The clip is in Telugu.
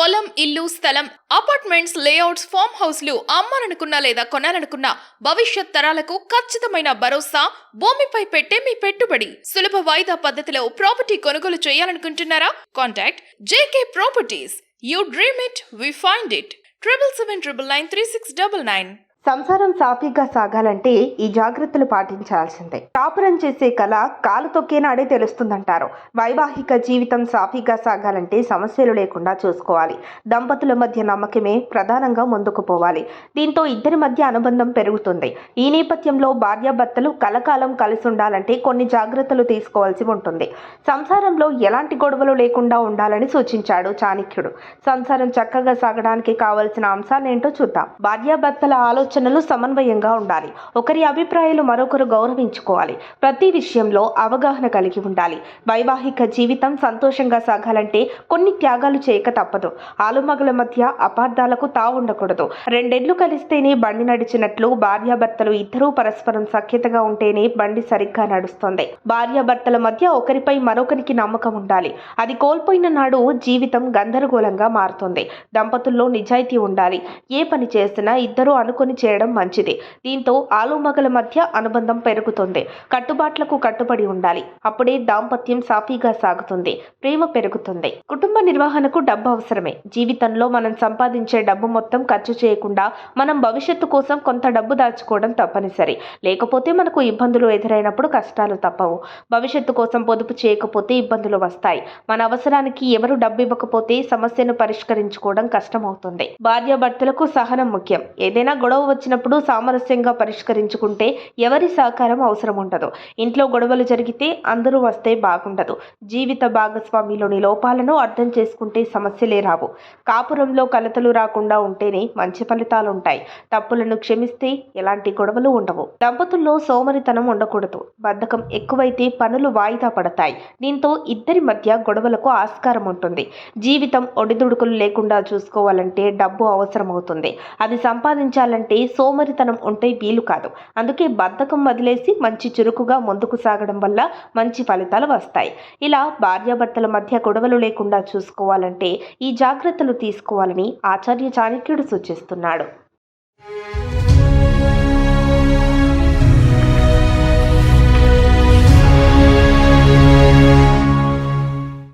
పొలం, ఇల్లు, స్థలం, అపార్ట్మెంట్స్, లేఅవుట్స్, ఫామ్ హౌస్లు అమ్మాలనుకున్నా లేదా కొనాలనుకున్నా భవిష్యత్ తరాలకు ఖచ్చితమైన భరోసా భూమిపై పెట్టే మీ పెట్టుబడి. సులభ వాయిదా పద్ధతిలో ప్రాపర్టీ కొనుగోలు చేయాలనుకుంటున్నారా? Contact JK properties. You dream it, we find it. 7799993699. సంసారం సాఫీగా సాగాలంటే ఈ జాగ్రత్తలు పాటించాల్సిందే. కాపురం చేసే కళ కాలు తొక్కేనాడే తెలుస్తుందంటారు. వైవాహిక జీవితం సాఫీగా సాగాలంటే సమస్యలు లేకుండా చూసుకోవాలి. దంపతుల మధ్య నమ్మకమే ప్రధానంగా ముందుకు పోవాలి. దీంతో ఇద్దరి మధ్య అనుబంధం పెరుగుతుంది. ఈ నేపథ్యంలో భార్యాభర్తలు కలకాలం కలిసి ఉండాలంటే కొన్ని జాగ్రత్తలు తీసుకోవాల్సి ఉంటుంది. సంసారంలో ఎలాంటి గొడవలు లేకుండా ఉండాలని సూచించాడు చాణక్యుడు. సంసారం చక్కగా సాగడానికి కావలసిన అంశాలేంటో చూద్దాం. భార్యాభర్తల ఆలోచనలు సమన్వయంగా ఉండాలి. ఒకరి అభిప్రాయాలు మరొకరు గౌరవించుకోవాలి. ప్రతి విషయంలో అవగాహన కలిగి ఉండాలి. వైవాహిక జీవితం సంతోషంగా సాగాలంటే కొన్ని త్యాగాలు చేయక తప్పదు. ఆలుమగల మధ్య అపార్థాలకు తావుండకూడదు. రెండెడ్లు కలిస్తేనే బండి నడిచినట్లు భార్యాభర్తలు ఇద్దరూ పరస్పరం సఖ్యతగా ఉంటేనే బండి సరిగ్గా నడుస్తుంది. భార్యాభర్తల మధ్య ఒకరిపై మరొకరికి నమ్మకం ఉండాలి. అది కోల్పోయిన నాడు జీవితం గందరగోళంగా మారుతుంది. దంపతుల్లో నిజాయితీ ఉండాలి. ఏ పని చేసినా ఇద్దరూ అనుకుని చేయడం మంచిది. దీంతో ఆలుమగల మధ్య అనుబంధం పెరుగుతుంది. కట్టుబాట్లకు కట్టుబడి ఉండాలి. అప్పుడే దాంపత్యం సాఫీగా సాగుతుంది. ప్రేమ పెరుగుతుంది. కుటుంబ నిర్వహణకు డబ్బు అవసరమే. జీవితంలో మనం సంపాదించే డబ్బు మొత్తం ఖర్చు చేయకుండా మనం భవిష్యత్తు కోసం కొంత డబ్బు దాచుకోవడం తప్పనిసరి. లేకపోతే మనకు ఇబ్బందులు ఎదురైనప్పుడు కష్టాలు తప్పవు. భవిష్యత్తు కోసం పొదుపు చేయకపోతే ఇబ్బందులు వస్తాయి. మన అవసరానికి ఎవరు డబ్బు ఇవ్వకపోతే సమస్యను పరిష్కరించుకోవడం కష్టమవుతుంది. భార్యాభర్తలకు సహనం ముఖ్యం. ఏదైనా గొడవ వచ్చినప్పుడు సామరస్యంగా పరిష్కరించుకుంటే ఎవరి సహకారం అవసరం ఉండదు. ఇంట్లో గొడవలు జరిగితే అందరూ వస్తే బాగుండదు. జీవిత భాగస్వామిలోని లోపాలను అర్థం చేసుకుంటే సమస్యలే రావు. కాపురంలో కలతలు రాకుండా ఉంటేనే మంచి ఫలితాలు ఉంటాయి. తప్పులను క్షమిస్తే ఎలాంటి గొడవలు ఉండవు. దంపతుల్లో సోమరితనం ఉండకూడదు. బద్ధకం ఎక్కువైతే పనులు వాయిదా పడతాయి. దీంతో ఇద్దరి మధ్య గొడవలకు ఆస్కారం ఉంటుంది. జీవితం ఒడిదుడుకులు లేకుండా చూసుకోవాలంటే డబ్బు అవసరమవుతుంది. అది సంపాదించాలంటే సోమరితనం ఉంటే వీలు కాదు. అందుకే బద్ధకం వదిలేసి మంచి చురుకుగా ముందుకు సాగడం వల్ల మంచి ఫలితాలు వస్తాయి. ఇలా భార్యాభర్తల మధ్య గొడవలు లేకుండా చూసుకోవాలంటే ఈ జాగ్రత్తలు తీసుకోవాలని ఆచార్య చాణక్యుడు సూచిస్తున్నాడు.